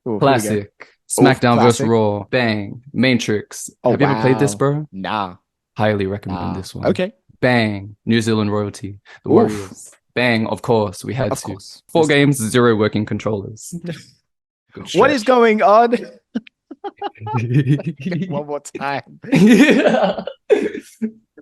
Oh, here we go. Classic. Oh, SmackDown versus classic. Raw. Bang. Matrix. Oh, Have you ever played this, wow. bro? Nah, Highly recommend nah. this one. Okay. Bang. New Zealand royalty. The Oof. Warriors. Bang. Of course, we had Of to. course. Four games, zero working controllers. Good What is stretch. going on? One more time. Yeah.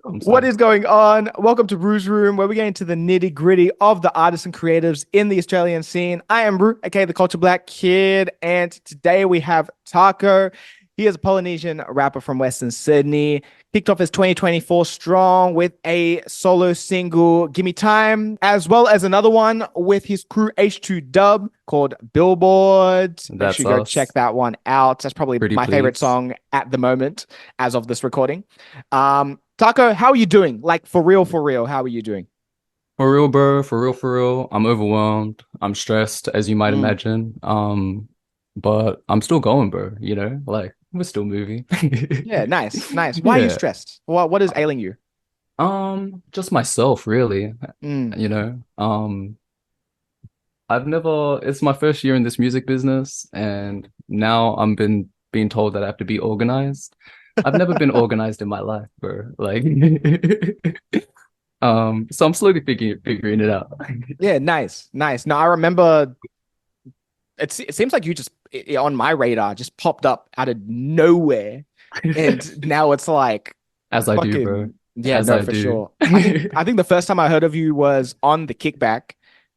I'm What sorry. is going on? Welcome to Ruu's Room, where we get into the nitty gritty of the artists and creatives in the Australian scene. I am Ruu, aka the Culture Black Kid, and today we have Tahkoe. He is a Polynesian rapper from Western Sydney. Kicked off his 2024 strong with a solo single, Gimme Time, as well as another one with his crew H2 Dub called Billboard. Make sure That's you go check us. that one out. That's probably Pretty my favorite please. song at the moment as of this recording. Tahkoe, how are you doing? Like for real, how are you doing? For real, bro. For real, for real. I'm overwhelmed. I'm stressed, as you might Mm. imagine. But I'm still going, bro. Like we're still moving. Yeah, nice, nice. Why are you Yeah. stressed? What is ailing you? Just myself, really. Mm. You know. I've never, it's my first year in this music business, and now I'm been being told that I have to be organized. I've never been organized in my life, bro. like so I'm slowly figuring it out. Yeah, nice, nice. No, I remember it seems like you just on my radar just popped up out of nowhere. And now it's like As I do, bro. fucking yeah, As no, I for do. sure. I think the first time I heard of you was on the kickback.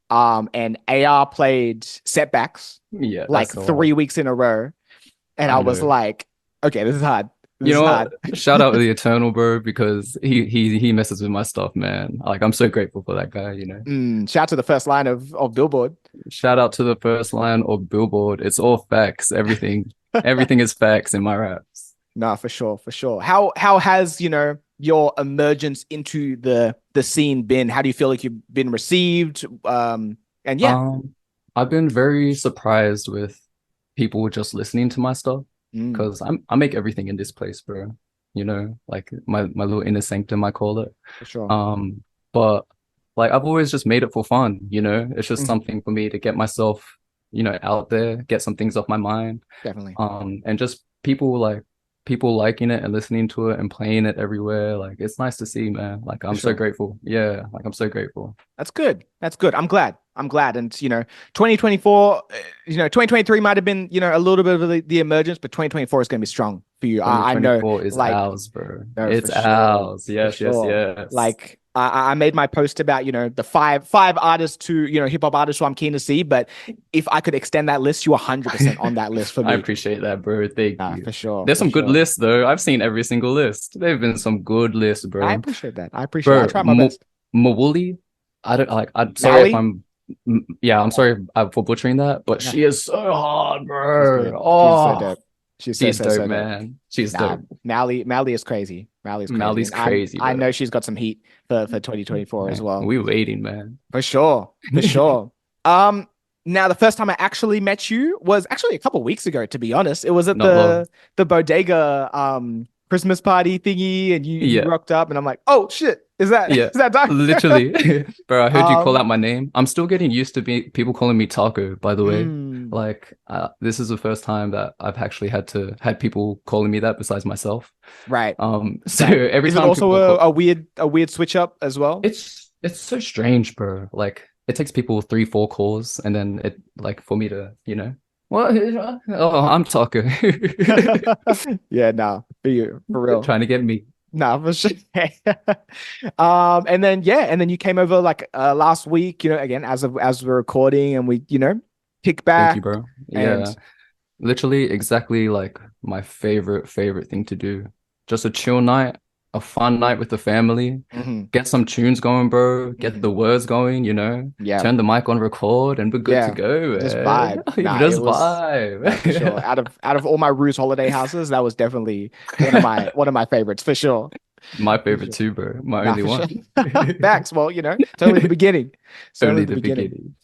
And AR played setbacks Yeah, like that's the one. 3 weeks in a row. And I I was know. like, okay, this is hard. You This is know hard. what? Shout out to the Eternal, bro, because he messes with my stuff, man. Like I'm so grateful for that guy. Shout out to the first line of Billboard. Shout out to the first line of Billboard. It's all facts. Everything is facts in my raps. No, for sure, for sure. How has, your emergence into the scene been? How do you feel like you've been received? And yeah. Um, I've been very surprised with people just listening to my stuff Mm, because I make everything in this place, bro. Like my little inner sanctum, I call it. for sure. But like I've always just made it for fun. It's just Mhm, something for me to get myself, out there, get some things off my mind. definitely. And just people liking it and listening to it and playing it everywhere. Like it's nice to see, man. Like For I'm so sure. grateful. Yeah, like I'm so grateful. That's good. That's good. I'm glad. I'm glad. And 2024, 2023 might have been, a little bit of the emergence, but 2024 is going to be strong for you. I know, 2024 is like, ours, bro. no, for It's sure. ours. For Yes, yes, sure. yes. Like I made my post about, the five artists to, hip hop artists who I'm keen to see. But if I could extend that list, you're 100% on that list for I me. appreciate that, bro. Thank Nah, you. for sure, There's for some good sure. lists though. I've seen every single list. There've been some good lists, I bro. appreciate that. I appreciate it. I Bro, try my best. Mawuli, I don't like. I'm sorry if Mally? yeah, I'm sorry for butchering that, but Nah, she is so hard, she's bro. good. She's so Oh, dope. She's so, she's so, dope, so dope. man. She's Nah, dope. Mally is crazy. Mally's crazy. Mali's And I crazy, I bro. know she's got some heat for 2024 as Man, well. we waiting, man. For sure. For sure. Um, Now the first time I actually met you was actually a couple of weeks ago, to be honest. It was at Not long. the bodega Christmas party thingy, and you Yeah. rocked up, and I'm like, oh shit, is that Yeah, is that Doc? literally. Bro, I heard you call um out my name. I'm still getting used to people calling me Taco, by the way. mm, Like, this is the first time that I've actually had people calling me that besides myself. right, So right. every Is it time also people call, a weird switch up as well? it's so strange, bro. Like, it takes people three, four calls, and then it like for me to, what? Oh, I'm Taco. Yeah, nah, for you, for real. Trying to get me. Nah, for sure. And then yeah, and then you came over like last week, again as we're recording, and we, kick Thank you, back bro. and Yeah. Literally exactly like my favorite thing to do. Just a chill night, a fun night with the family. mhm, Get some tunes going, bro. Get mhm. the words going. Yeah, Turn the mic on record and we're good to yeah, go, just man. vibe. Nah, it Just was no, for sure. vibe. Out of all my Roost holiday houses, that was definitely one of my favorites for sure. My For favorite sure. too, bro. My Nah, only for sure. one. Facts. Well, it's only the beginning. It's only Only the the beginning. beginning.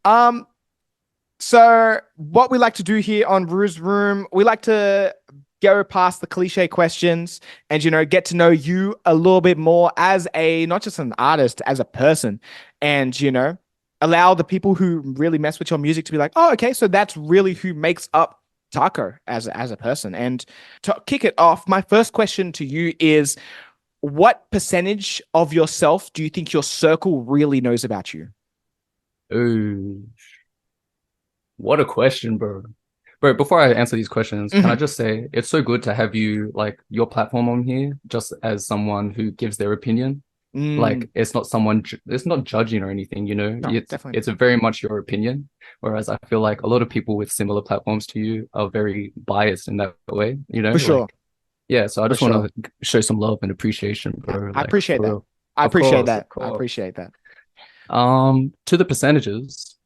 Um, So, what we like to do here on Rue's Room, we like to go past the cliche questions and, get to know you a little bit more as not just an artist, as a person. And, allow the people who really mess with your music to be like, oh, okay, so that's really who makes up Tahkoe as a person. And to kick it off, my first question to you is, what percentage of yourself do you think your circle really knows about you? Ooh, what a question, bro. Bro, before I answer these questions, can I Mhm. just say it's so good to have you like your platform on here just as someone who gives their opinion. Mm, Like it's not it's not judging or anything, you know. no, definitely. It's a very much your opinion. Whereas I feel like a lot of people with similar platforms to you are very biased in that way, you know, For sure. like yeah, so I For just want sure. to show some love and appreciation, bro. I Like appreciate for that. real. I Of appreciate course, that. of I course. appreciate that. To the percentages,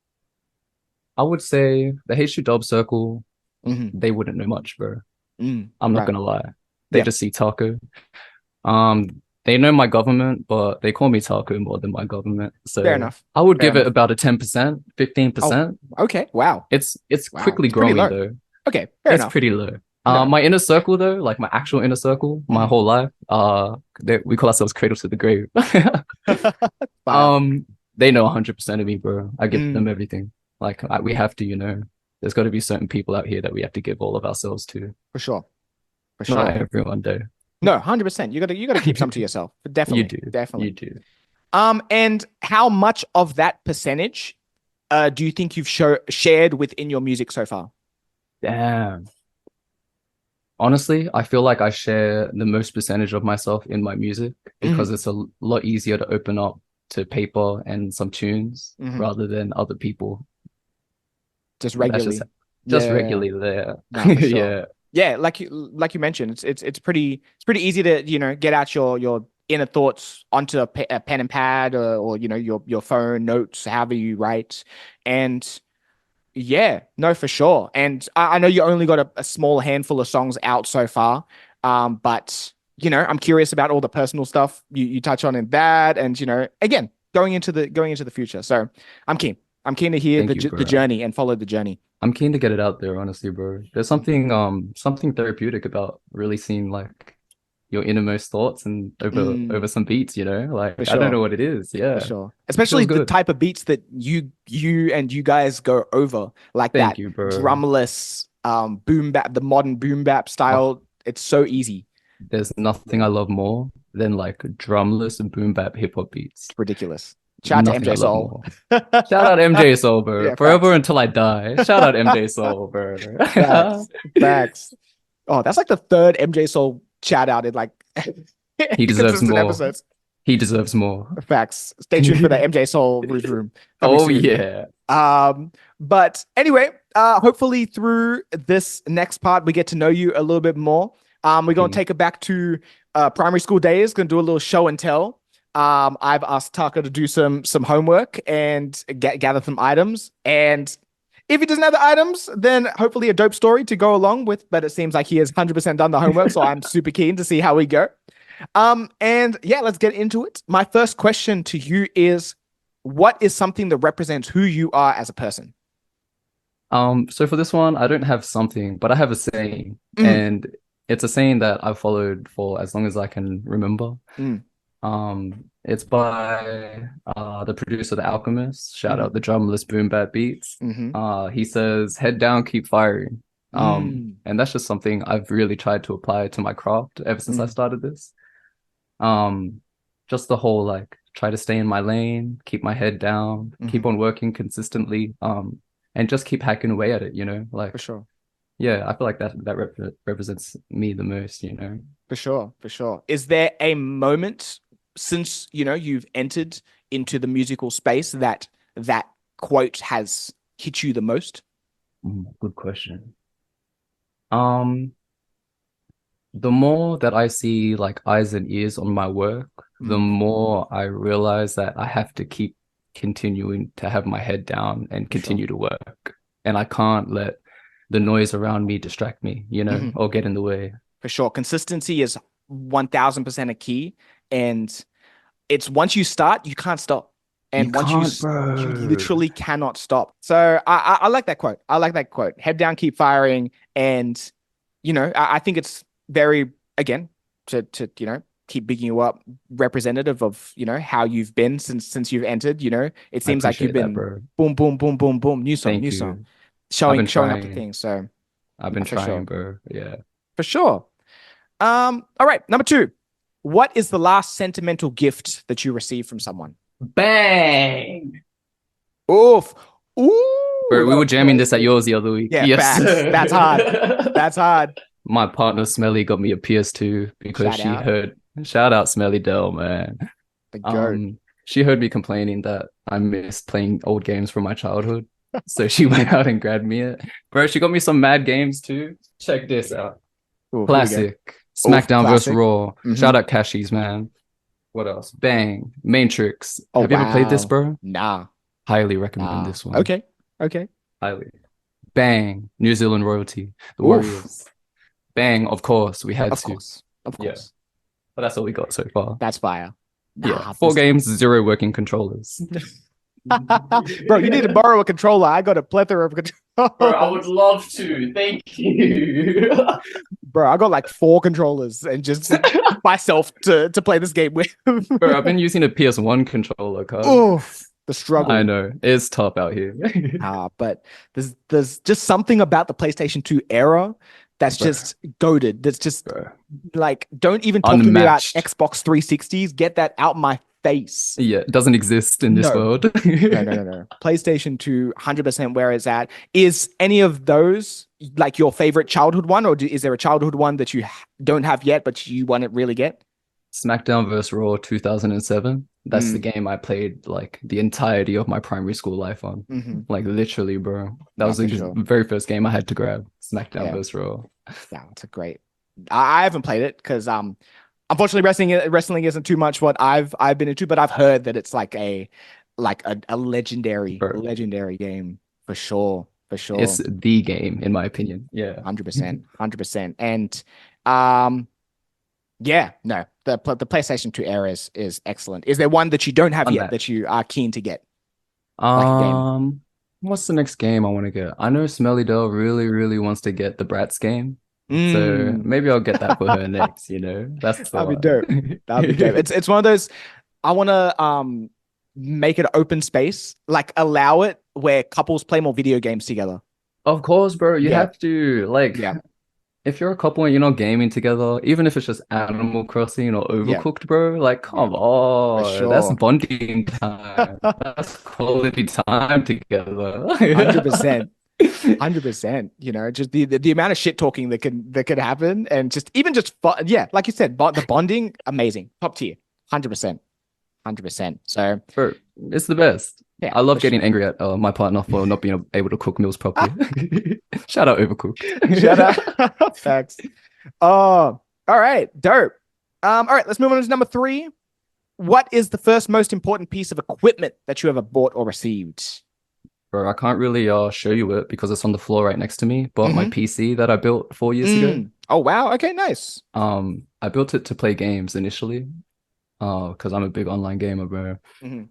I would say the H2 Dub circle, Hmm. they wouldn't know much, bro. I'm not Right. gonna lie. They Yeah. just see Taco. They know my government, but they call me Taco more than my government. Fair So enough. I would Fair give it enough. about a 10%, Oh, 15%. okay. Wow. It's Wow. quickly It's pretty growing low. though. Okay. Fair It's enough. pretty low. No. My inner circle though, like my actual inner circle, my Mhm. whole life, we call ourselves cradle to the grave. Fire. Um, they know 100% of me, bro. I give Mm, them everything. We have to, you know. There's got to be certain people out here that we have to give all of ourselves to. for sure. For Not sure. everyone, though. No, 100%. You gotta keep some to yourself. You Definitely. do. You Definitely. do. And how much of that percentage do you think you've shared within your music so far? Damn. Honestly, I feel like I share the most percentage of myself in my music Hmm. because it's a lot easier to open up to paper and some tunes Hmm. rather than other people. Just That's regularly. just Yeah. regularly there. No, for sure. Yeah. Yeah, like you mentioned, it's pretty easy to get out your inner thoughts onto a pen and pad, or your phone notes, however you write, and yeah, no, for sure. And I know you only got a small handful of songs out so far, but I'm curious about all the personal stuff you touch on in that, and again, going into the future. So I'm keen. I'm keen to hear Thank you, the bro. journey and follow the journey. I'm keen to get it out there, honestly, bro. There's something therapeutic about really seeing like your innermost thoughts and over Mm, some beats, you know? for Like I don't know sure. what it is. For Yeah. sure. It Especially feels the good. type of beats that you guys go over, like Thank that you, bro. drumless boom bap, the modern boom bap Oh, style. It's so easy. there's nothing I love more than like drumless and boom bap hip hop beats. It's ridiculous. Shout out to Nothing I MJ love Soul. more. Shout out MJ Soul, bro. Yeah, Forever facts. until I die. Shout out MJ Soul, bro. Facts. Facts. Oh, that's like the third MJ Soul shout out in like He deserves consistent more. episodes. He deserves more. Facts. Stay tuned for the MJ Soul Roof Room coming Oh soon. yeah. But anyway, hopefully through this next part, we get to know you a little bit more. We're gonna Hmm. take it back to primary school days. Gonna do a little show and tell. I've asked Taka to do some homework and gather some items. And if he doesn't have the items, then hopefully a dope story to go along with. But it seems like he has 100% done the homework, so I'm super keen to see how we go. And yeah, let's get into it. My first question to you is, what is something that represents who you are as a person? So for this one, I don't have something, but I have a saying, Mm, and it's a saying that I've followed for as long as I can remember. mm, It's by the producer, The Alchemist. Shout mm, out the drumless Boom Bap Beats. mm-hmm, He says, "Head down, keep firing." mm, And that's just something I've really tried to apply to my craft ever since I mm, started this. Um, just the whole like try to stay in my lane, keep my head down, mm-hmm, keep on working consistently, and just keep hacking away at it, for Like, sure. yeah, I feel like that represents me the most. For sure. For sure. Is there a moment since, you've entered into the musical space that quote has hit you the most? Good question. Um, the more that I see like eyes and ears on my work, the Mm, more I realize that I have to keep continuing to have my head down and for sure. continue to work. And I can't let the noise around me distract me, Hmm. or get in the way. For sure. Consistency is 1000% a key. And it's once you start, you can't stop. You And once can't, you bro. literally cannot stop. So I like that quote. I like that quote. Head down, keep firing. And I think it's very, again, to keep bigging you up, representative of, how you've been since you've entered. It I seems like you've appreciate that, been bro. boom, boom, boom, boom, boom, new song, Thank new song, you. I've been showing up to trying. things. So I've been for trying, sure, bro. Yeah. for sure. All right, number two. What is the last sentimental gift that you received from someone? Bang! Oof. Ooh, Bro, we that were was jamming this at close. yours the other week. Yeah, Yes, facts. That's hard. sir. That's hard. My partner Smelly got me a PS2 because Shout she out heard shout out Smelly Dell, man. the goat. She heard me complaining that I missed playing old games from my childhood. So she went out and grabbed me it. Bro, she got me some mad games too. Check this out. Oh, here we go. Classic. Oof, SmackDown vs. classic. Raw. Hmm. Shout out Cashies, man. What else? Bang. Matrix. Oh Have you ever played this, wow. bro? Nah, Highly recommend nah. this one. Okay. Okay. Highly. Bang. New Zealand royalty. The Oof. Warriors. Bang. Of course, we had Of to. course. Of Yeah. course. But that's all we got so far. That's fire. Yeah. Nah, 4 games, 0 working controllers. Bro, you need to borrow a controller. I got a plethora of Bro, I would controllers. love to. Thank you. Bro, I got like 4 controllers and just myself to play this game with. Bro, I've been using a PS1 controller, cuz. Oof, the I struggle. know. It's tough out here. But there's just something about the PlayStation 2 era that's Bro, just goaded. That's just bro. like, don't even talk to me about Unmatched. Xbox 360s. Get that out my face. Yeah, it doesn't exist in this No. world. No. PlayStation 2, 100% where it's at. Is any of those like your favorite childhood one, or is there a childhood one that you don't have yet, but you want to really get? SmackDown vs. Raw 2007. That's the Mm. game I played like the entirety of my primary school life on. Mm-hmm. Like literally, bro. That No, was for the sure. very first game I had to grab. SmackDown Yeah. vs. Raw. Yeah, it's a great. I haven't played it because unfortunately wrestling isn't too much what I've been into, but I've heard that it's like a legendary Bro, game for sure. it's the game in my opinion. Yeah. 100%, 100%. And yeah, no, the PlayStation 2 era is excellent. Is there one that you don't have yet that Unmatched. you are keen to get? Like a game? What's the next game I want to get? I know Smelly Dell really, really wants to get the Bratz game. So Mm, maybe I'll get that for her next, That's the that'd be dope. one. That'd be dope. It's one of those. I want to make it open space, like allow it where couples play more video games together. Of course, bro. You Yeah, have to like yeah, if you're a couple and you're not gaming together, even if it's just Animal Crossing or yeah, Overcooked, bro, like yeah, come for on, that's sure. bonding time. That's quality time together. 100%. 100%. Just the amount of shit talking that could happen, and just even just yeah, like you said, the bonding, amazing, top tier, 100%, 100%. So Bro, it's the best. yeah, I love for getting sure. angry at my partner for not being able to cook meals properly. Shout out Shout Overcooked. out. Facts. Oh, all right, dope. All right, let's move on to number 3. What is the first most important piece of equipment that you ever bought or received? Bro, I can't really show you it because it's on the floor right next to me. But my Mm-hmm. PC that I built 4 years ago, Oh wow. Okay, nice. I built it to play games initially. Because I'm a big online gamer, bro. Mm-hmm.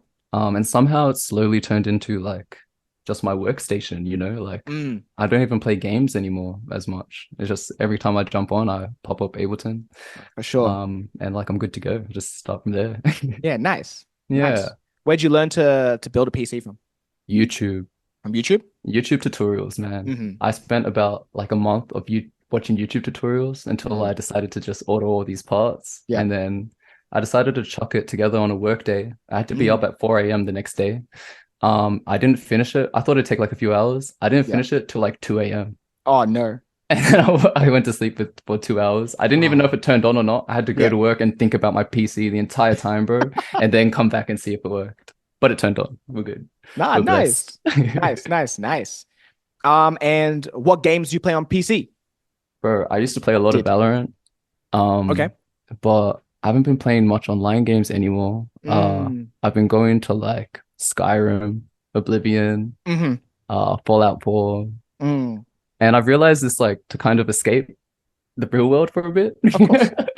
And somehow it slowly turned into like just my workstation, like Mm, I don't even play games anymore as much. It's just every time I jump on, I pop up Ableton. for sure. And like I'm good to go. Just start from there. Yeah, nice. Yeah. Nice. Where'd you learn to build a PC from? YouTube. From YouTube? YouTube tutorials, man. Mm-hmm. I spent about like a month of you watching YouTube tutorials until I decided to just order all these parts. Yeah. And then I decided to chuck it together on a work day. I had to be up at 4 a.m. the next day. I didn't finish it. I thought it'd take like a few hours. I didn't finish it till like 2 a.m. Oh no. And then I went to sleep for 2 hours. I didn't even know if it turned on or not. I had to go to work and think about my PC the entire time, bro, and then come back and see if it worked. But it turned on. We're good. Nah, We're nice. blessed. Nice. And what games do you play on PC? Bro, I used to play a lot of Valorant. Okay. But I haven't been playing much online games anymore. I've been going to like Skyrim, Oblivion, Fallout 4. And I've realized it's like to kind of escape the real world for a bit.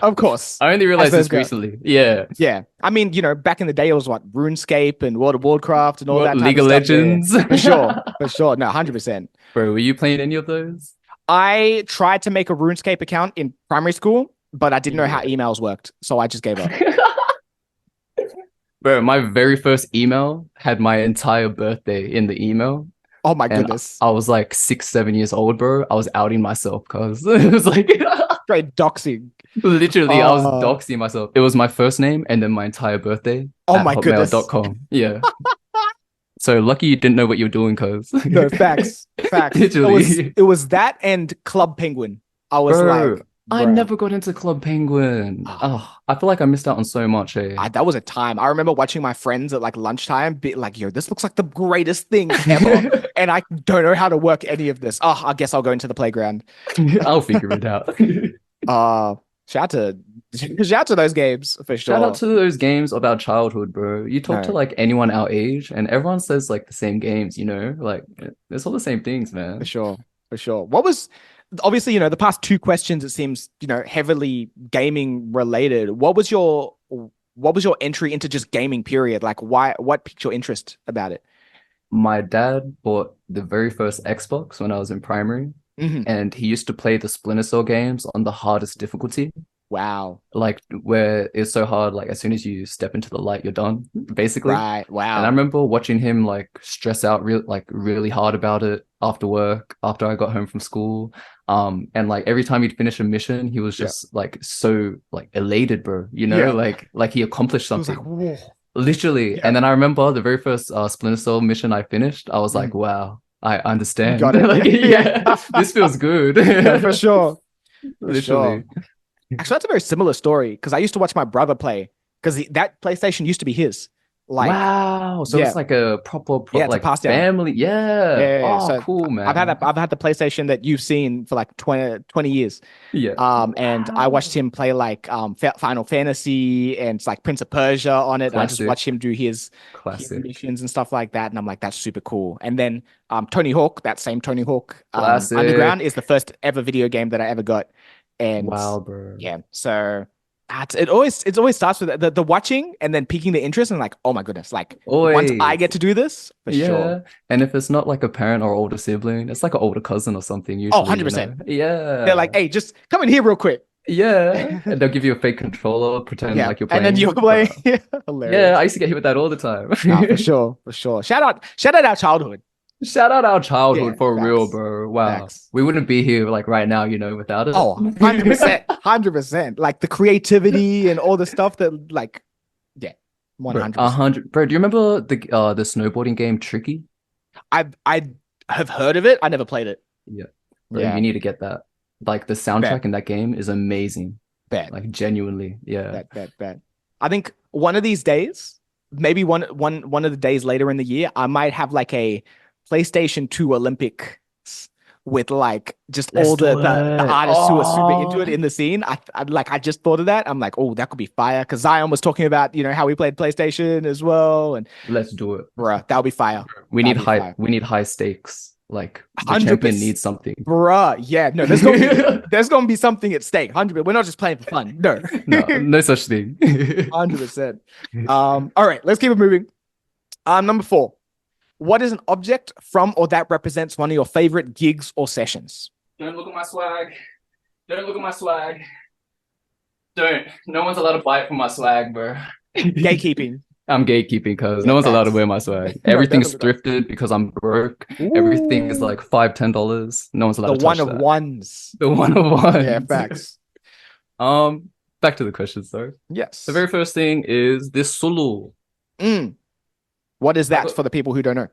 Of course. I only realized this recently. Yeah. Yeah. I mean, back in the day, it was what, RuneScape and World of Warcraft and all that type League of of stuff. Legends. Yeah. For sure. For sure. No, 100%. Bro, were you playing any of those? I tried to make a RuneScape account in primary school. but I didn't know how Yeah. emails worked, so I just gave up. Bro, my very first email had my entire birthday in the email. Oh my And goodness. I was like 6, 7 years old, bro. I was outing myself because it was like Straight doxing. literally I was Uh, doxing myself. It was my first name and then my entire birthday oh at my goodness. hotmail.com. Yeah. So lucky you didn't know what you were doing, cuz. No, facts. Facts. It was Literally. it was that and Club Penguin. I was Bro, like, I bruh. never got into Club Penguin. ah, Oh, I feel like I missed out on so much, eh? that was a time. I remember watching my friends at like lunchtime be like, yo, this looks like the greatest thing ever. And I don't know how to work any of this. Oh, I guess I'll go into the playground. I'll figure it out. Uh shout out to shout out to those games for Shout out sure. to those games of our childhood, bro. You talk to No, like anyone our age, and everyone says like the same games, Like it's all the same things, for man. sure. For sure. What was obviously, the past two questions, it seems, heavily gaming related. What was your entry into just gaming period? Like what piqued your interest about it? My dad bought the very first Xbox when I was in primary, Hmm. and he used to play the Splinter Cell games on the hardest difficulty. Wow. Like where it's so hard, like as soon as you step into the light, you're done, basically. Right. And I Wow. remember watching him like stress out really hard about it after work, after I got home from school. And like every time he'd finish a mission, he was Yeah. just like so like elated, bro, Yeah. like he accomplished It was like, something. whoa. Literally. Yeah. And then I remember the very first Splinter Cell mission I finished, I was like, Mm. wow, I You understand. got it. Like, Yeah. yeah, this feels good. No, for sure. For sure. Literally. Actually, that's a very similar story because I used to watch my brother play because that PlayStation used to be his. Like, Wow. So yeah, it's like a proper yeah, it's a like pass down. family. Yeah. Yeah, yeah, yeah. Oh, So cool, man. I've had the PlayStation that you've seen for like 20 years. Yeah. And I watched Wow. him play like Final Fantasy and it's like Prince of Persia on it. I just Classic. watched him do his Classic. missions and stuff like that, and I'm like, that's super cool. And then Tony Hawk, that same Tony Hawk, Underground is Classic. the first ever video game that I ever got, and Wow, bro. yeah, so it always starts with the watching and then piquing the interest and like, oh my goodness, like once I Always. get to do this for sure. Yeah. And if it's not like a parent or older sibling, it's like an older cousin or something, Oh, usually, 100%. They're like, Yeah. hey, just come in here real quick. Yeah. And they'll give you a fake controller, pretend Yeah. like you're And then you're playing. playing. Bro. Yeah, Hilarious. I used to get hit with that all the time. Nah, for sure. For sure. Shout out our childhood. Shout out our Yeah. childhood for real, Facts. bro. Wow. Facts. We wouldn't be here like right now, without it. Oh, 100%. 100%. Like the creativity and all the stuff that, like, yeah, Bro, a 100%. hundred. Bro, do you remember the snowboarding game Tricky? I have heard of it. I never played it. Yeah. Bro, Yeah. you need to get that. Like the Bet. soundtrack in that game is amazing. Bet. Like genuinely. Yeah. Bet. I think one of these days, maybe one of the days later in the year, I might have like a PlayStation 2 Olympics with like just Let's all the, do the it. artists who are super into Oh, it in the scene. I just thought of that. I'm like, oh, that could be fire. Because Zion was talking about, how we played PlayStation as well. And let's do it. bruh, that would be fire. We That need would be high fire. we need high stakes. Like the champion 100%. needs something. Bruh, yeah, no, there's gonna be something at stake. 100%. We're not just playing for fun. No. No, no such thing. 100%. All right, let's keep it moving. Number 4. What is an object from or that represents one of your favorite gigs or sessions? Don't look at my swag. Don't look at my swag. Don't. No one's allowed to buy it from my swag, bro. Gatekeeping. I'm gatekeeping because Yeah, no one's allowed to facts. wear my swag. No, Everything's definitely thrifted because I'm broke. not. Everything is Ooh, like $5, $10. No one's allowed the to one touch of that. ones. The one of Yeah, ones. facts. Back to the questions though. Yes. The very first thing is this Sulu. Mm. What is I that got- for the people who don't know?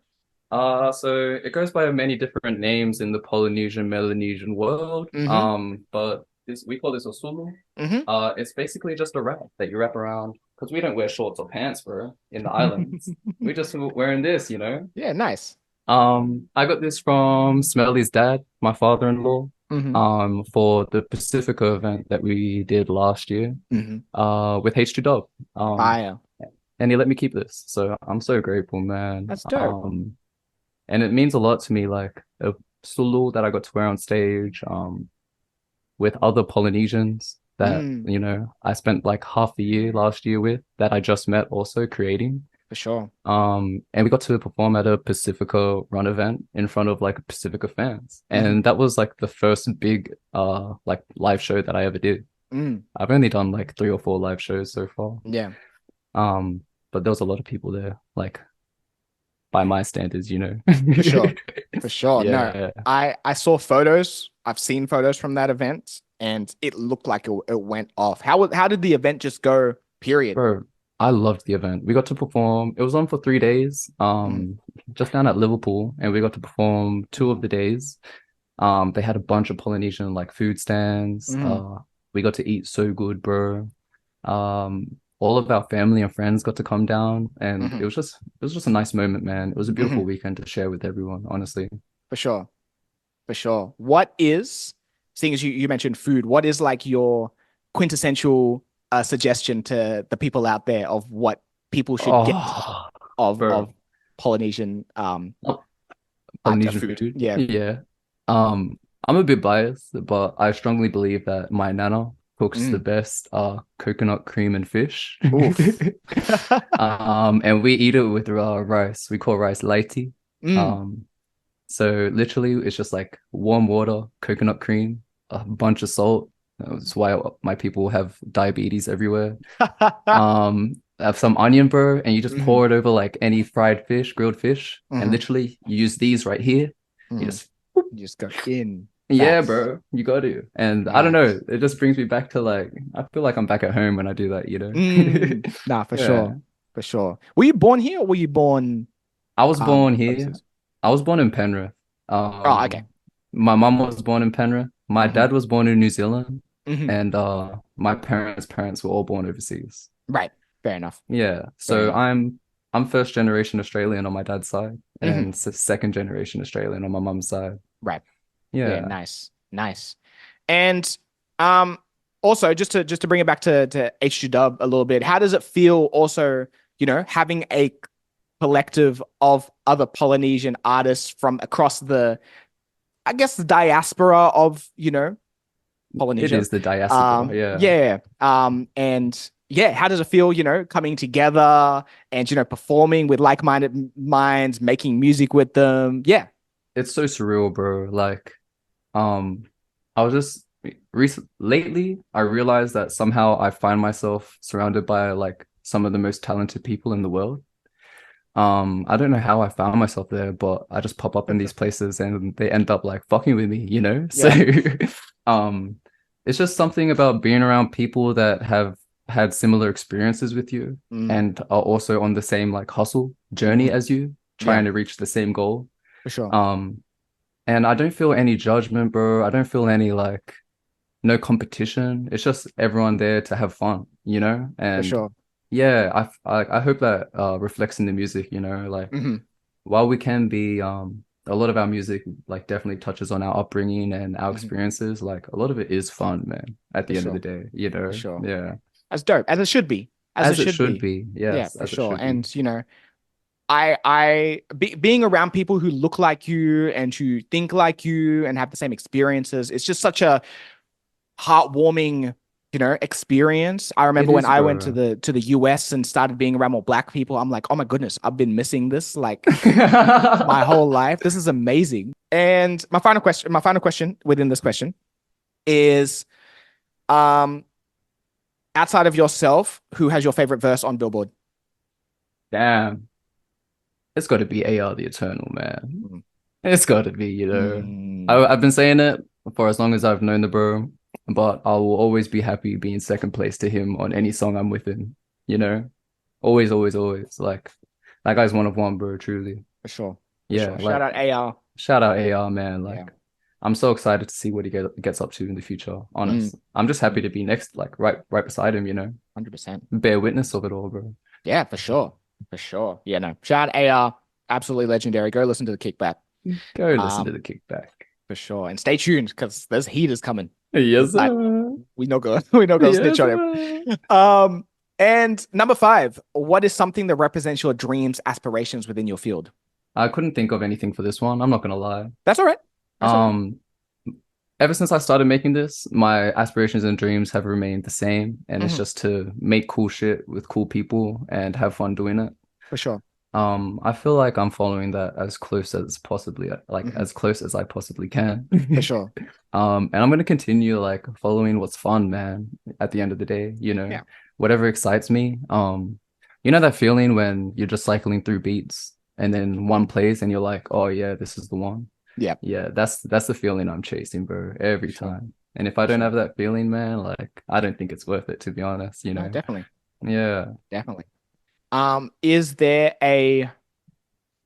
So it goes by many different names in the Polynesian, Melanesian world. But we call this a Sulu. Mm-hmm. It's basically just a wrap that you wrap around because we don't wear shorts or pants, bro, in the islands. We just wearing this. Yeah, nice. I got this from Smelly's dad, my father-in-law, Mm-hmm. for the Pacifica event that we did last year, Mm-hmm. with H2 Dub. Fire. And he let me keep this, so I'm so grateful, man. That's dope. And it means a lot to me, like a Sulu that I got to wear on stage, with other Polynesians that, I spent like half the year last year with that I just met also creating. For sure. And we got to perform at a Pacifica run event in front of like Pacifica fans. And that was like the first big like live show that I ever did. I've only done like 3 or 4 live shows so far. Yeah, Um, but there was a lot of people there, like by my standards, for sure. For sure. No, Yeah. I saw photos. I've seen photos from that event and it looked like it went off. How did the event just go, period? Bro, I loved the event. We got to perform. It was on for 3 days, Mm, just down at Liverpool, and we got to perform 2 of the days. They had a bunch of Polynesian like food stands. mm, We got to eat so good, bro. All of our family and friends got to come down, and mhm, it was just a nice moment, man. It was a beautiful mhm. weekend to share with everyone, honestly. For sure. For sure. What is, seeing as you mentioned food, what is like your quintessential suggestion to the people out there of what people should get Oh, of bro. Polynesian Polynesian food? food. Yeah. Yeah. I'm a bit biased, but I strongly believe that my nana cooks the Mm. best coconut cream and fish. Oof. And we eat it with rice. We call rice laiti. Mm. Um, so literally it's just like warm water, coconut cream, a bunch of salt. That's why my people have diabetes everywhere. Have some onion, bro, and you just Mhm, pour it over like any fried fish, grilled fish, and mhm, literally you use these right here. You mhm. just, You just go in. yeah, Facts. bro, you got to. And I don't know, Facts. it just brings me back to like, I feel like I'm back at home when I do that. Nah, for Yeah. sure. For sure. Were you born here or were you born I was born here. overseas? I was born in Penrith. Oh, okay. My mum was born in Penrith. My Hmm. dad was born in New Zealand, Hmm. and my parents were all born overseas. Right. Fair enough. Yeah, Fair so enough. I'm first generation Australian on my dad's side, Hmm. and second generation Australian on my mum's side. Right. Yeah, Yeah, nice. Nice. And um also just to bring it back to H2 Dub a little bit, how does it feel also, having a collective of other Polynesian artists from across the, I guess, the diaspora of, it Polynesia. is the diaspora. Yeah, Yeah. And yeah, how does it feel, coming together and, performing with like-minded minds, making music with them? Yeah. it's so surreal, bro. Like, um, I was just lately I realized that somehow I find myself surrounded by like some of the most talented people in the world. I don't know how I found myself there, but I just pop up in these places and they end up like fucking with me. So Yeah. um it's just something about being around people that have had similar experiences with you Mm, and are also on the same like hustle journey mhm. as you, Yeah, trying to reach the same goal. for sure. Um, and I don't feel any judgment, bro. I don't feel any like no competition. It's just everyone there to have fun. For And sure. yeah, I hope that reflects in the music. Like Hmm. while we can be a lot of our music like definitely touches on our upbringing and our Hmm. experiences, like a lot of it is fun, man, at For the end of the sure. day, For sure. yeah. As dope as it should be. As it As it should should be. be. Yeah, Yes, for as it sure. should be. And being around people who look like you and who think like you and have the same experiences, it's just such a heartwarming, experience. I It remember when is, I went to bro. the US and started being around more black people, I'm like, oh my goodness, I've been missing this like my whole life. This is amazing. And my final question within this question is, um, outside of yourself, who has your favorite verse on Billboard? Damn. It's got to be AR the Eternal, man. Mm. It's got to be. Mm. I've been saying it for as long as I've known the bro, but I will always be happy being second place to him on any song I'm with him, you know? Always, always, always. Like, that guy's one of one, bro, truly. For sure. For Yeah, sure. Shout like, out AR. shout out AR, man. Yeah. Like, I'm so excited to see what he gets up to in the future, Mm. honest. I'm just happy Mm. to be next, like, right beside him, 100%. bear witness of it all, bro. Yeah, for sure. For sure. Yeah, no. Shout out AR. Absolutely legendary. Go listen to the kickback. Go listen to Um, the kickback. for sure. And stay tuned because there's heaters coming. Yes, I, sir. we not go we not gonna snitch Yes, on him. sir. And number five, what is something that represents your dreams, aspirations within your field? I couldn't think of anything for this one. I'm not gonna lie. That's all right. That's all right. Um, Ever since I started making this, my aspirations and dreams have remained the same, and it's Mhm. just to make cool shit with cool people and have fun doing it. For sure. I feel like I'm following that as close as possibly as close as I possibly can. For sure. And I'm gonna continue like following what's fun, man, at the end of the day, Yeah. whatever excites me. You know that feeling when you're just cycling through beats and then one plays and you're like, oh yeah, this is the one. Yeah. Yeah, that's the feeling I'm chasing, bro, every Sure. time. And if I don't Sure. have that feeling, man, like I don't think it's worth it, to be honest, No, definitely. Yeah. Definitely. Is there a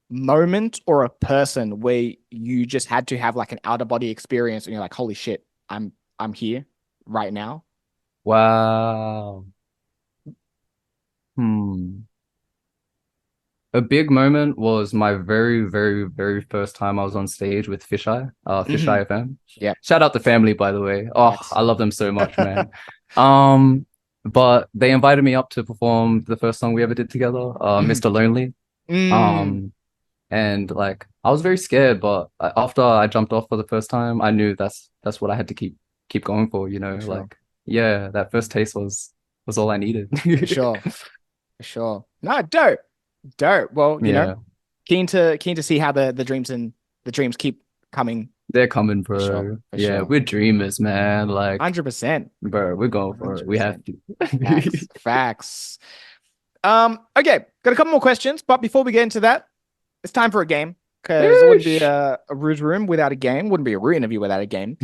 moment or a person where you just had to have like an out of body experience and you're like, holy shit, I'm here right now? Wow. Hmm. A big moment was my very, very, very first time I was on stage with Fisheye, Hmm. Fisheye FM. Yeah. Shout out the family, by the way. Oh, Facts. I love them so much, man. Um, but they invited me up to perform the first song we ever did together, Hmm. Mr. Lonely. Mm, Um, and like I was very scared, but after I jumped off for the first time, I knew that's what I had to keep going for, for sure. like yeah, that first taste was all I needed. For sure. For sure. No, dope. Dope. Well, Yeah. keen to see how the dreams keep coming. They're coming, For sure. bro. For Yeah, sure. we're dreamers, man. Like, 100%. bro, we're going for it. We have 100%. to. Facts. Facts. Okay, got a couple more questions, but before we get into that, it's time for a game because it wouldn't be Yeesh. a Rouge Room without a game. Wouldn't be a Rue interview without a game.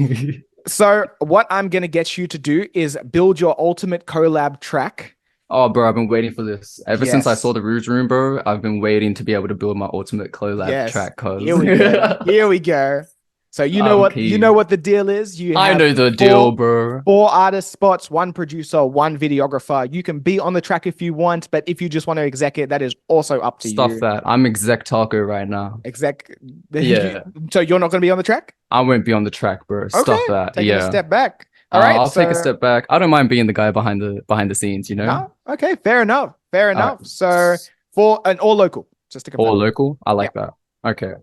So what I'm gonna get you to do is build your ultimate collab track. Oh, bro, I've been waiting for this. Ever since I saw Yes. the Rouge Room, bro, I've been waiting to be able to build my ultimate collab Yes. track, cause Here we go. Here we go. So I'm you know keen. what the deal is. You I have know the deal, four bro. four artist spots, one producer, one videographer. You can be on the track if you want, but if you just want to exec it, that is also up to Stuff you. that. I'm exec Tahkoe right now. Exec. Yeah, So you're not going to be on the track? I won't be on the track, bro. Okay. Stuff that. Taking a Yeah. step back. All right. I'll take a So step back. I don't mind being the guy behind the scenes, no. Okay. Fair enough. Fair All right. enough. So for an all local, just to Or confirm. local. I Yeah. like that. Okay.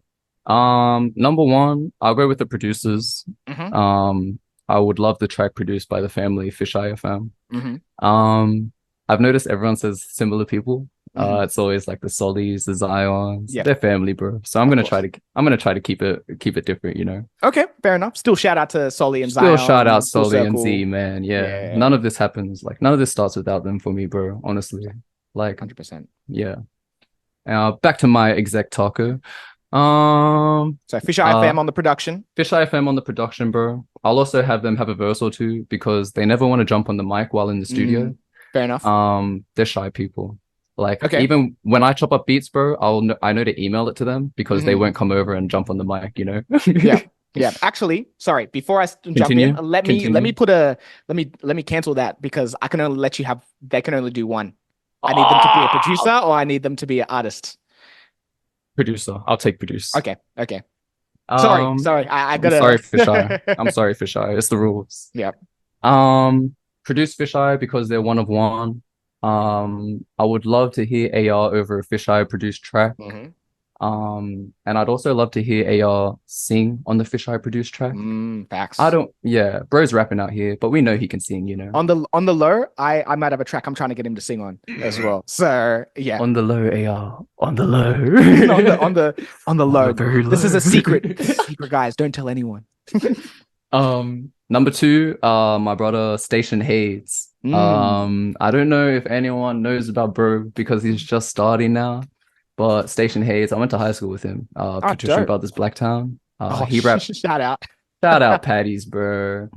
Number one, I'll go with the producers. Hmm. Um, I would love the track produced by the family Fisheye FM. Hmm. I've noticed everyone says similar people. Hmm. It's always like the Solis, the Zions, Yeah. they're family, bro. So Of course. I'm gonna try to keep it different. Okay. Fair enough. Still shout out to Solly and Still shout out Zion. Full Soli and Z, circle. man. Yeah. Yeah. None of this happens. Like none of this starts without them for me, bro. Honestly. Like, 100%. yeah. Back to my exec taco. Um, So Fish Eye uh, FM on the production. Fisheye FM on the production, bro. I'll also have them have a verse or two because they never want to jump on the mic while in the studio. Fair enough. They're shy people. Like Okay. even when I chop up beats, bro, I know to email it to them because they Mhm. won't come over and jump on the mic. Yeah. Yeah. Actually, sorry, before I jump in, Continue. let me Continue. put a let me cancel that because I can only let you have they can only do one. I need them to be a Ah, producer or I need them to be an artist. producer. I'll take produce. Okay. Okay. Sorry. Um, Sorry. I I'm sorry, Fisheye. I'm gotta sorry, Fisheye. It's the rules. Yeah. Produce Fisheye because they're one of one. I would love to hear AR over a Fisheye produced track. Hmm. And I'd also love to hear AR sing on the Fisheye produced track. Facts. Yeah, bro's rapping out here, but we know he can sing. On the low, I might have a track I'm trying to get him to sing on as well. So yeah. On the low, AR. On the low. On the On low. the very This is low. a secret. Secret, guys. Don't tell anyone. Number two, my brother Station Hayes. I don't know if anyone knows about bro because he's just starting now. But Station Hayes, I went to high school with him. Patrician Dope. Brothers Blacktown. Oh, He rap shout out. shout out Patties, bro.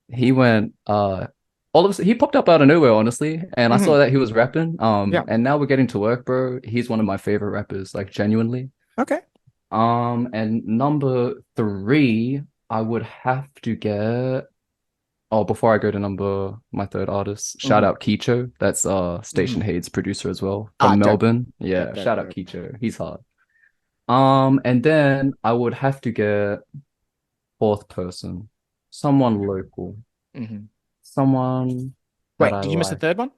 He went all of a sudden he popped up out of nowhere, honestly, and I saw Mhm. that he was rapping. Yeah. And now we're getting to work, bro. He's one of my favorite rappers, like genuinely. Okay. And number three, I would have to get. Oh, before I go to my third artist, shout out Kicho. That's Station Hayes producer as well from Dope. Melbourne. Yeah, Dope, shout out dope. Kicho. He's hard. And then I would have to get fourth person, someone local, Mhm. someone that Wait, I did you miss the like. third one?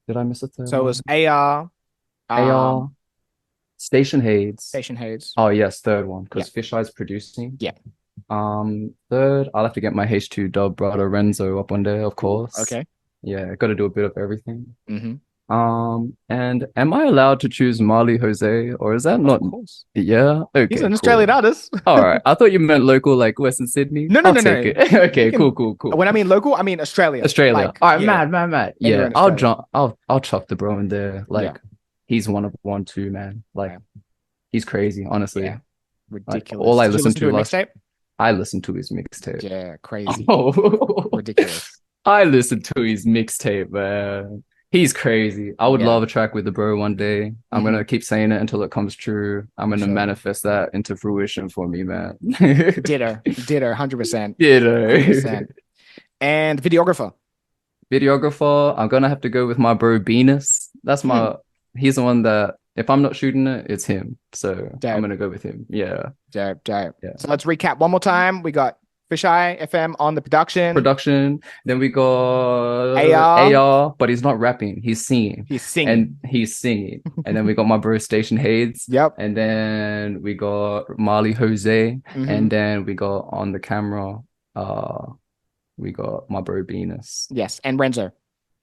Did I miss a third So it was one? AR, AR, Station Hayes. Station Hayes. Oh yes, third one Yeah. because Fisheye's producing. Yeah. Third, I'll have to get my H2 dub brother Renzo up on there, of course. Okay. Yeah, got to do a bit of everything. Mm-hmm. And am I allowed to choose Marley Jose, or is that not? Of course. Yeah. He's Okay, an Australian cool. artist. All right. I thought you meant local, like Western Sydney. No, no, I'll no, take no. it. You Okay, cool, can, cool, cool. when I mean local, I mean Australia. Australia. Like, All right, yeah, mad. anywhere Yeah, in I'll Australia. jump. I'll chuck the bro in there. Yeah. Like, he's one of one too, man. Like, Yeah. he's crazy, honestly. Yeah. Like, all Ridiculous. I Did you listened listen to to a last, mixtape? I listened to his mixtape. Yeah, crazy. Oh, Ridiculous. I listened to his mixtape, man. He's crazy. I would Yeah. love a track with the bro one day. I'm Hmm. gonna keep saying it until it comes true. I'm For gonna sure. manifest that into fruition for me, man. Ditto, 100%. You know. 100%. And videographer. Videographer, I'm gonna have to go with my bro Venus. Hmm. He's the one that if I'm not shooting it, it's him. So I'm Dope, gonna go with him. Yeah. dope. Yeah. So let's recap one more time. We got Fisheye FM on the production. Production. Then we got AR, AR, but he's not rapping, he's singing. he's singing. And he's singing. And then we got my bro Station Hades. Yep. And then we got Marley Jose. Hmm. And then we got on the camera, we got my bro Venus. Yes. And Renzo.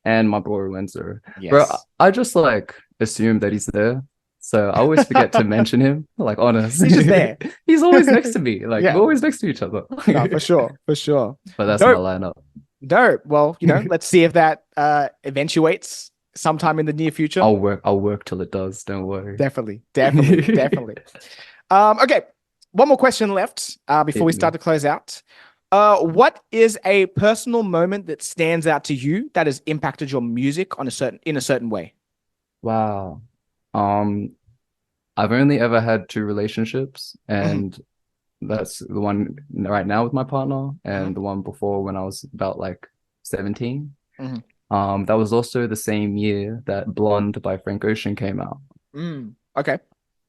And my bro Windsor. Yes. Bro, I just like assume that he's there. So I always forget to mention him. Like, honest. He's just there. He's always next to me. Like, Yeah. we're always next to each other. No, for sure. For sure. But that's Dope. my lineup. Dope. Well, let's see if that eventuates sometime in the near future. I'll work till it does. Don't worry. Definitely. Definitely. Okay. One more question left before we start to close out. What is a personal moment that stands out to you that has impacted your music in a certain way? Wow. I've only ever had 2 relationships, and that's the one right now with my partner, and the one before when I was about like 17. That was also the same year that Blonde by Frank Ocean came out. Okay.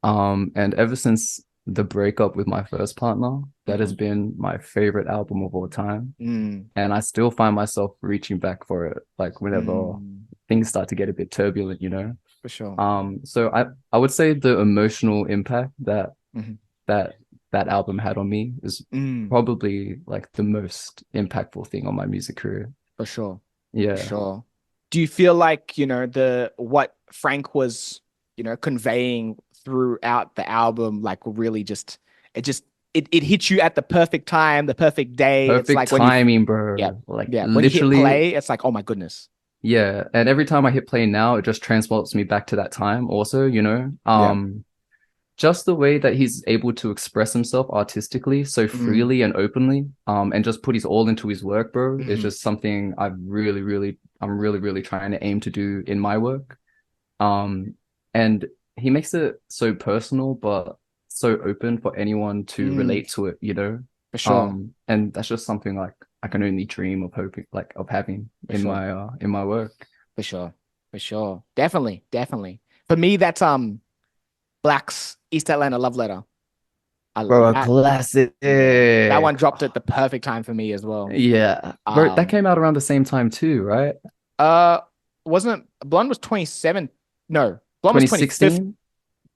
And ever since the breakup with my first partner, that has been my favorite album of all time. And I still find myself reaching back for it, like whenever things start to get a bit turbulent, For sure. So I would say the emotional impact that that album had on me is probably like the most impactful thing on my music career. For sure. Yeah. For sure. Do you feel like, what Frank was, conveying throughout the album, like really it hit you at the perfect time, the perfect day. Perfect it's like timing, bro. Yeah. Like when literally you hit play, it's like, oh my goodness. Yeah. And every time I hit play now, it just transports me back to that time also, just the way that he's able to express himself artistically so freely and openly, and just put his all into his work, bro, is just something I'm really trying to aim to do in my work. And he makes it so personal, but so open for anyone to relate to it, For sure. And that's just something like I can only dream of hoping, like of having in my work. For sure. Definitely. For me, that's Black's East Atlanta Love Letter. Bro, a classic. That one dropped at the perfect time for me as well. Yeah. Bro, that came out around the same time too, right? Wasn't it? Blonde was 27. No, Blonde was 2016.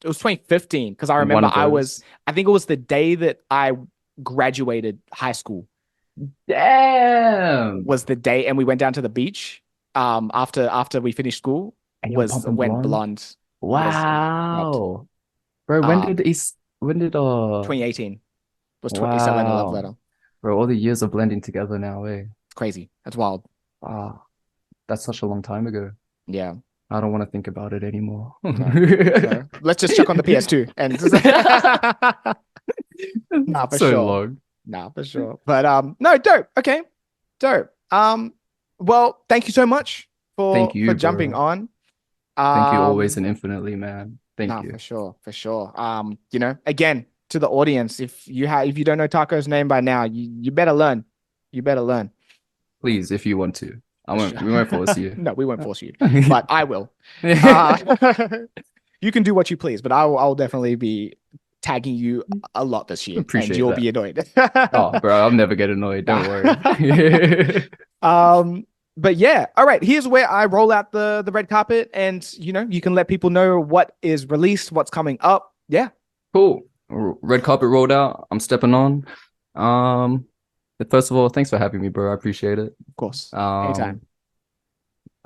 It was 2015 because I remember I think it was the day that I graduated high school. Damn. Was the day, and we went down to the beach after we finished school. And was when Blonde. Wow. Bro, when did 2018 was East Atlanta Love Letter. Bro, all the years are blending together now, eh? It's crazy. That's wild. Wow. That's such a long time ago. Yeah. I don't want to think about it anymore. No. Let's just chuck on the PS2 and nah, for sure. Long. Nah, for sure. But no, dope. Okay. Dope. Well, thank you so much for jumping on. Thank you always and infinitely, man. Thank you. For sure. Again, to the audience, if you don't know Tahkoe's name by now, you better learn. You better learn. Please, if you want to. We won't force you. No, we won't force you, but I will. You can do what you please, but I'll definitely be tagging you a lot this year. Appreciate and you'll that. be annoyed. Oh, bro, I'll never get annoyed. Don't worry. But yeah, all right. Here's where I roll out the red carpet, and you can let people know what is released, what's coming up. Yeah. Cool. Red carpet rolled out. I'm stepping on. First of all, thanks for having me, bro. I appreciate it. Of course. Anytime.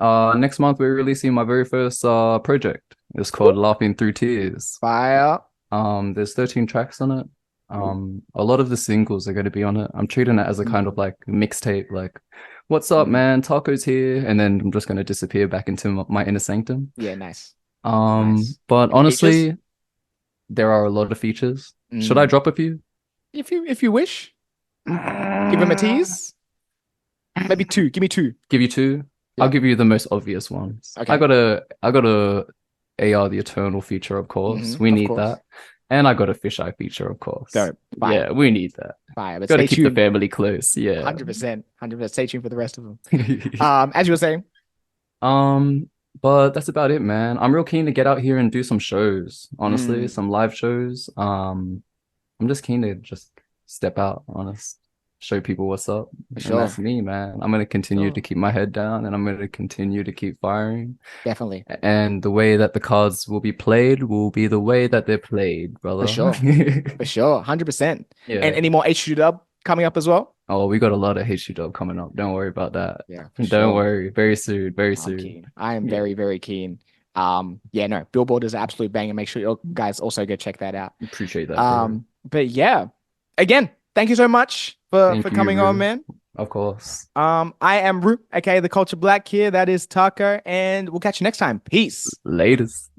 Next month we're releasing my very first project. It's called Laughing Through Tears. Fire. There's 13 tracks on it. A lot of the singles are going to be on it. I'm treating it as a kind of like mixtape, like, what's up, man? Taco's here, and then I'm just going to disappear back into my inner sanctum. Yeah, nice. But honestly, there are a lot of features. Should I drop a few? If you wish, give him a tease. Maybe two. Give me two. Give you two. Yeah. I'll give you the most obvious ones. Okay. I got a AR the Eternal feature, of course. We need that. And I got a fisheye feature, of course. Dope. Yeah, we need that. Fire. But gotta keep the family close. Yeah. 100%. 100%. Stay tuned for the rest of them. As you were saying. But that's about it, man. I'm real keen to get out here and do some shows, honestly, some live shows. I'm just keen to just step out, honest, show people what's up. And that's me, man. I'm gonna continue to keep my head down, and I'm gonna continue to keep firing. Definitely. And the way that the cards will be played will be the way that they're played, brother. For sure. For sure. 100%. Yeah. And any more HQ Dub coming up as well? Oh, we got a lot of HQ Dub coming up. Don't worry about that. Yeah. Don't worry. Very soon. Very soon. Keen. I am very, very keen. Yeah, no, Billboard is an absolute banger. Make sure you guys also go check that out. Appreciate that. But yeah, again, thank you so much for coming on, man. Of course. I am Ruu, aka the Culture Black here. That is Tahkoe, and we'll catch you next time. Peace. Latest.